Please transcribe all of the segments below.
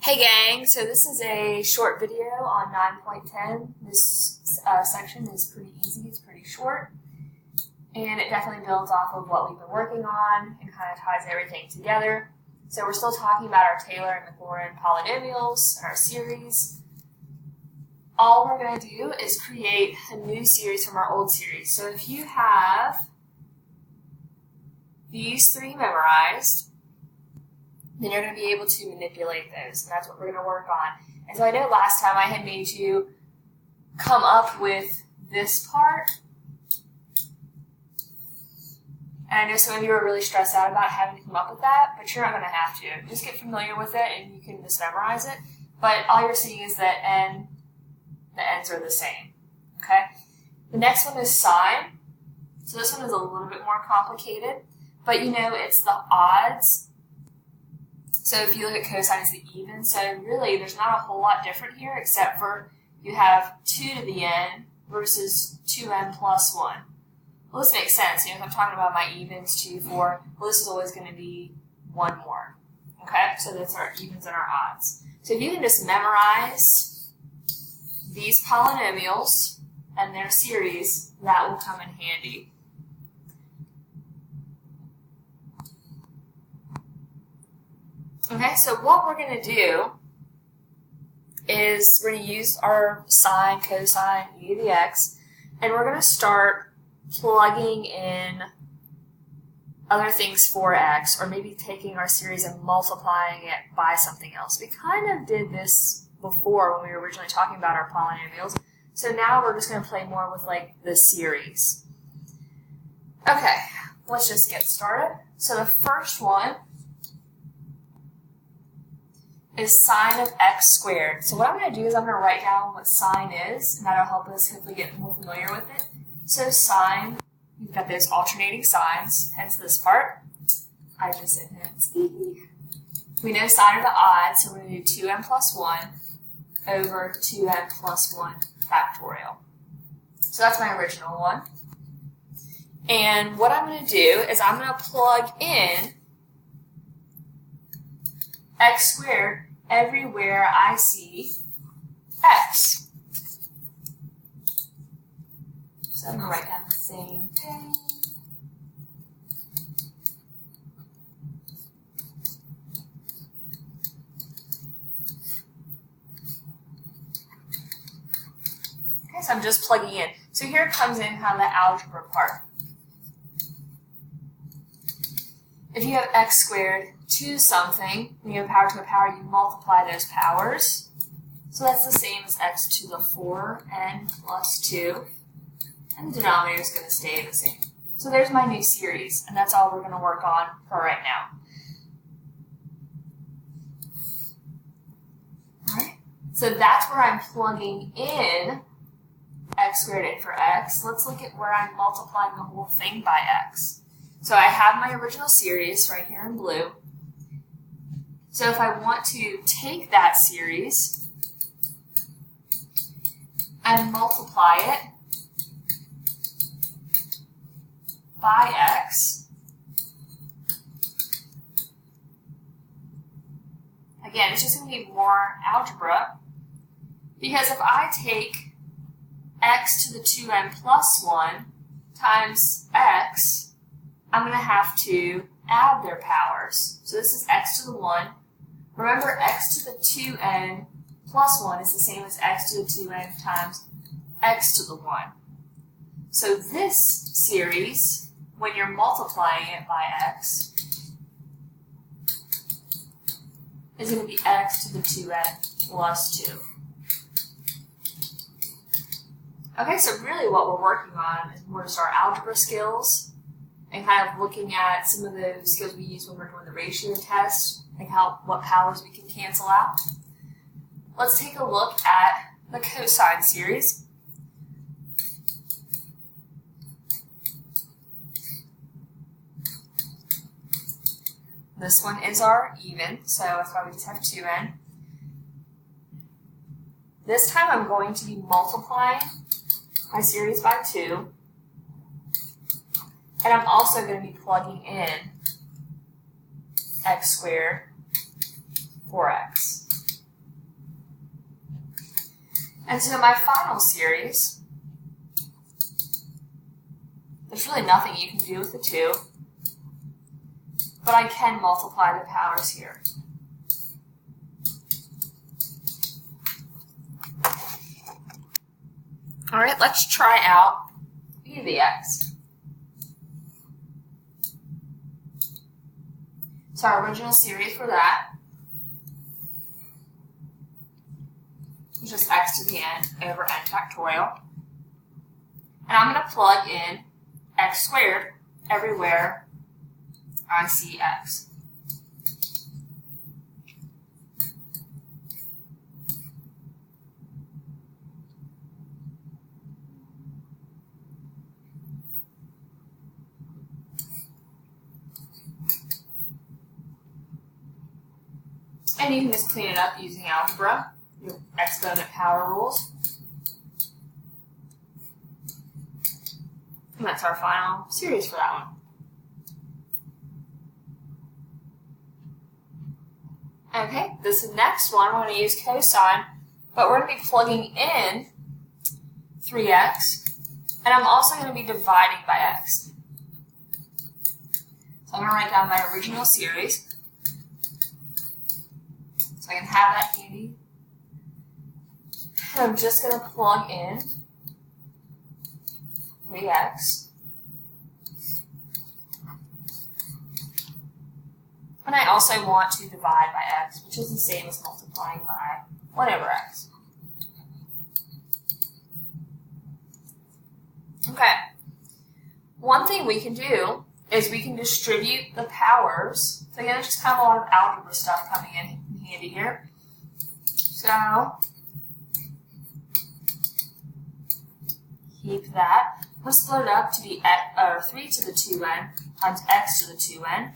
Hey gang, so this is a short video on 9.10. This section is pretty easy, it's pretty short, and it definitely builds off of what we've been working on and kind of ties everything together. So we're still talking about our Taylor and Maclaurin polynomials in our series. All we're going to do is create a new series from our old series. So if you have these three memorized, then you're going to be able to manipulate those, and that's what we're going to work on. And so I know last time I had made you come up with this part, and I know some of you are really stressed out about having to come up with that, but you're not going to have to. Just get familiar with it, and you can just memorize it. But all you're seeing is that the ends are the same, okay? The next one is sine. So this one is a little bit more complicated, but you know it's the odds. So if you look at cosine, it's the even. So really, there's not a whole lot different here, except for you have 2 to the n versus 2n plus 1. Well, this makes sense. You know, if I'm talking about my evens, 2, 4, well, this is always going to be 1 more. Okay? So that's our evens and our odds. So if you can just memorize these polynomials and their series, that will come in handy. Okay, so what we're going to do is we're going to use our sine, cosine, e to the x, and we're going to start plugging in other things for x, or maybe taking our series and multiplying it by something else. We kind of did this before when we were originally talking about our polynomials, so now we're just going to play more with like the series. Okay, let's just get started. So the first one is sine of x squared. So what I'm going to do is I'm going to write down what sine is, and that'll help us hopefully get more familiar with it. So sine, you've got those alternating signs, hence this part. I just said hence. We know sine of the odds, so we're going to do 2n plus 1 over 2n plus 1 factorial. So that's my original one. And what I'm going to do is I'm going to plug in x squared everywhere I see x. So I'm going to write down the same thing. Okay, so I'm just plugging in. So here comes in kind of the algebra part. If you have x squared to something, when you have power to a power, you multiply those powers. So that's the same as x to the 4n plus 2. And the denominator is going to stay the same. So there's my new series, and that's all we're going to work on for right now. Alright, so that's where I'm plugging in x squared in for x. Let's look at where I'm multiplying the whole thing by x. So I have my original series right here in blue. So if I want to take that series and multiply it by x, again, it's just going to be more algebra, because if I take x to the 2n plus 1 times x, I'm going to have to add their powers. So this is x to the 1. Remember, x to the 2n plus 1 is the same as x to the 2n times x to the 1. So this series, when you're multiplying it by x, is going to be x to the 2n plus 2. Okay, so really what we're working on is more just our algebra skills, and kind of looking at some of the skills we use when we're doing the ratio test, like what powers we can cancel out. Let's take a look at the cosine series. This one is our even, so that's why we just have 2n. This time I'm going to be multiplying my series by 2. And I'm also going to be plugging in x squared 4x. And so my final series, there's really nothing you can do with the 2, but I can multiply the powers here. All right, let's try out e to the x. So our original series for that is just x to the n over n factorial. And I'm going to plug in x squared everywhere I see x. And you can just clean it up using algebra, your exponent power rules. And that's our final series for that one. Okay, this next one, we're going to use cosine, but we're going to be plugging in 3x, and I'm also going to be dividing by x. So I'm going to write down my original series. So I can have that handy. And I'm just going to plug in 3x. And I also want to divide by x, which is the same as multiplying by 1 over x. Okay. One thing we can do is we can distribute the powers. So again, there's just kind of a lot of algebra stuff coming in handy here. So keep that. Let's split it up to be 3 to the 2n times x to the 2n.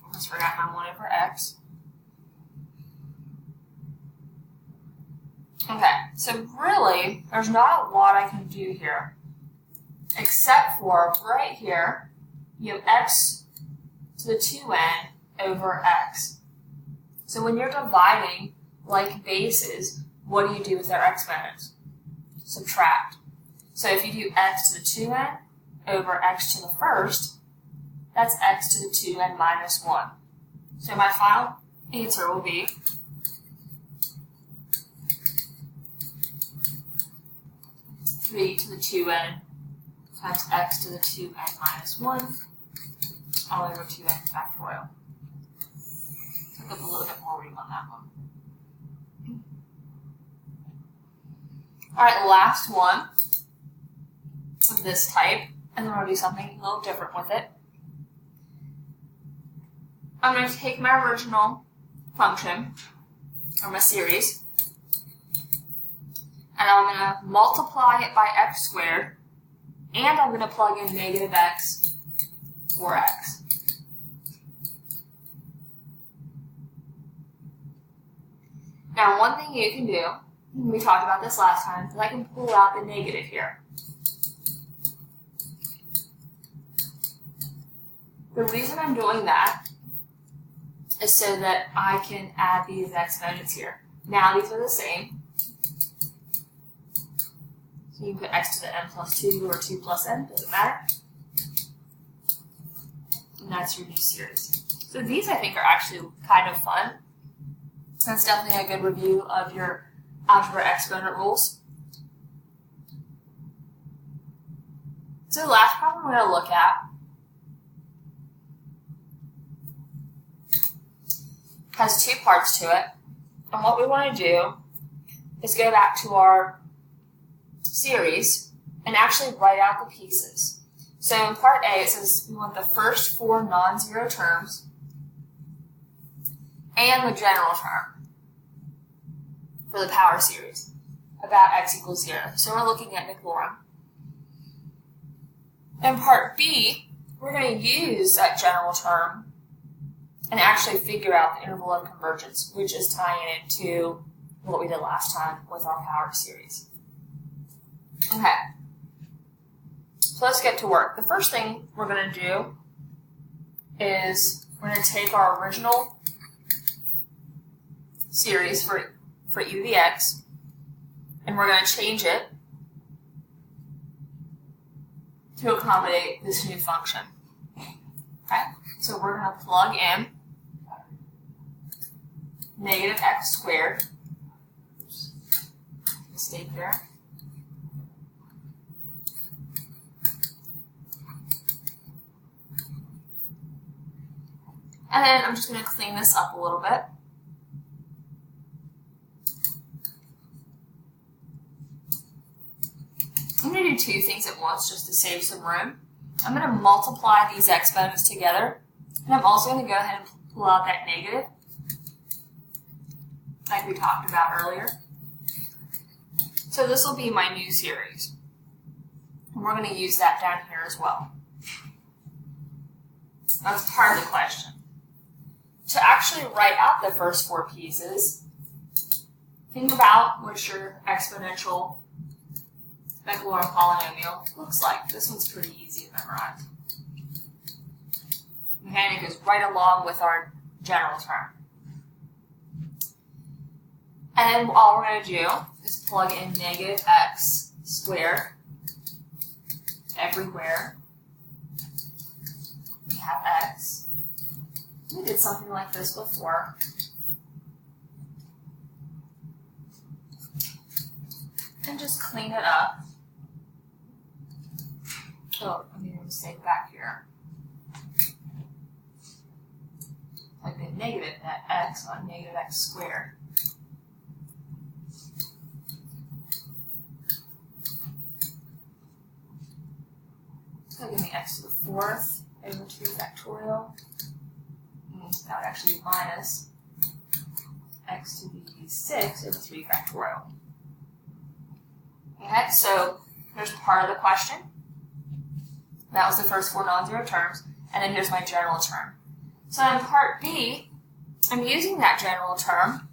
Almost forgot my 1 over x. Okay, so really, there's not a lot I can do here, except for right here, you have x to the 2n over x. So when you're dividing like bases, what do you do with their exponents? Subtract. So if you do x to the 2n over x to the first, that's x to the 2n minus 1. So my final answer will be 3 to the 2n times x to the 2n minus 1 all over 2n factorial. Took up a little bit more room on that one. Alright, last one of this type, and then we'll do something a little different with it. I'm going to take my original function, or my series, and I'm going to multiply it by x squared, and I'm going to plug in negative x for x. Now, one thing you can do, we talked about this last time, is I can pull out the negative here. The reason I'm doing that is so that I can add these exponents here. Now, these are the same. So you can put x to the n plus 2 or 2 plus n, doesn't matter. And that's your new series. So these, I think, are actually kind of fun. That's definitely a good review of your algebra exponent rules. So the last problem we're going to look at has 2 parts to it. And what we want to do is go back to our series and actually write out the pieces. So in part A, it says we want the first 4 non-zero terms and the general term for the power series about x equals 0. So we're looking at Maclaurin. In part B, we're going to use that general term and actually figure out the interval of convergence, which is tying it into what we did last time with our power series. Okay, so let's get to work. The first thing we're going to do is we're going to take our original series for e to the x, and we're going to change it to accommodate this new function. Okay, so we're going to plug in negative x squared, mistake there, and then I'm just going to clean this up a little bit. I'm going to do two things at once just to save some room. I'm going to multiply these exponents together, and I'm also going to go ahead and pull out that negative, like we talked about earlier. So this will be my new series, and we're going to use that down here as well. That's part of the question. To actually write out the first four pieces, think about what your exponential Maclaurin polynomial looks like. This one's pretty easy to memorize. Okay, and it goes right along with our general term. And then all we're going to do is plug in negative x squared everywhere. We have x. We did something like this before. And just clean it up. Oh, I made a mistake back here. Like the negative net x on negative x squared. So give me x to the fourth over 2 factorial. That would actually be minus x to the 6 over 3 factorial. Okay, so here's part of the question. That was the first four non-zero terms, and then here's my general term. So in part B, I'm using that general term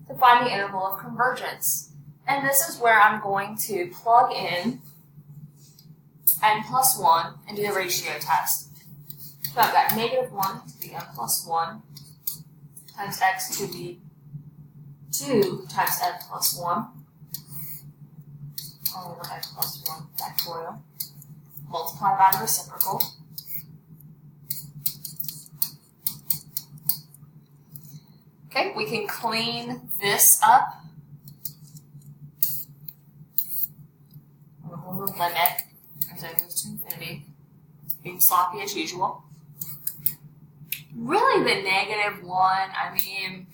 to find the interval of convergence. And this is where I'm going to plug in n plus 1 and do the ratio test. So I've got negative 1 to the n plus 1 times x to the 2 times n plus 1 over n plus 1 factorial, multiplied by the reciprocal. Okay, we can clean this up. We'll limit as it goes to infinity. Being sloppy as usual. Really, the negative 1, I mean,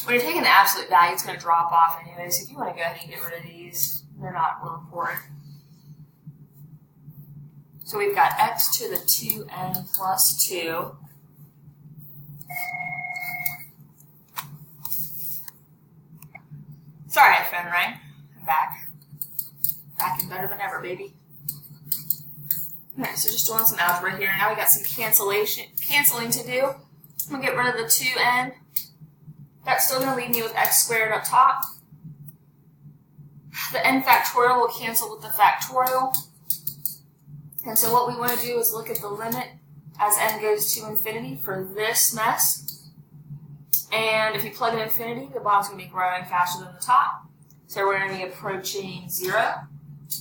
when you're taking the absolute value, it's going to drop off anyways. If you want to go ahead and get rid of these, they're not real important. So we've got x to the 2n plus 2. Sorry, my phone rang. I'm back. Back and better than ever, baby. Alright, so just doing some algebra here. Now we got some canceling to do. I'm going to get rid of the 2n. That's still going to leave me with x squared up top. The n factorial will cancel with the factorial. And so what we want to do is look at the limit as n goes to infinity for this mess. And if you plug in infinity, the bottom's going to be growing faster than the top. So we're going to be approaching 0.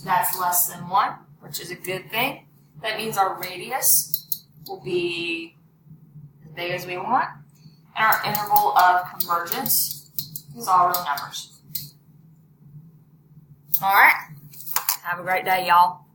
That's less than 1, which is a good thing. That means our radius will be as big as we want. And our interval of convergence is all real numbers. All right. Have a great day, y'all.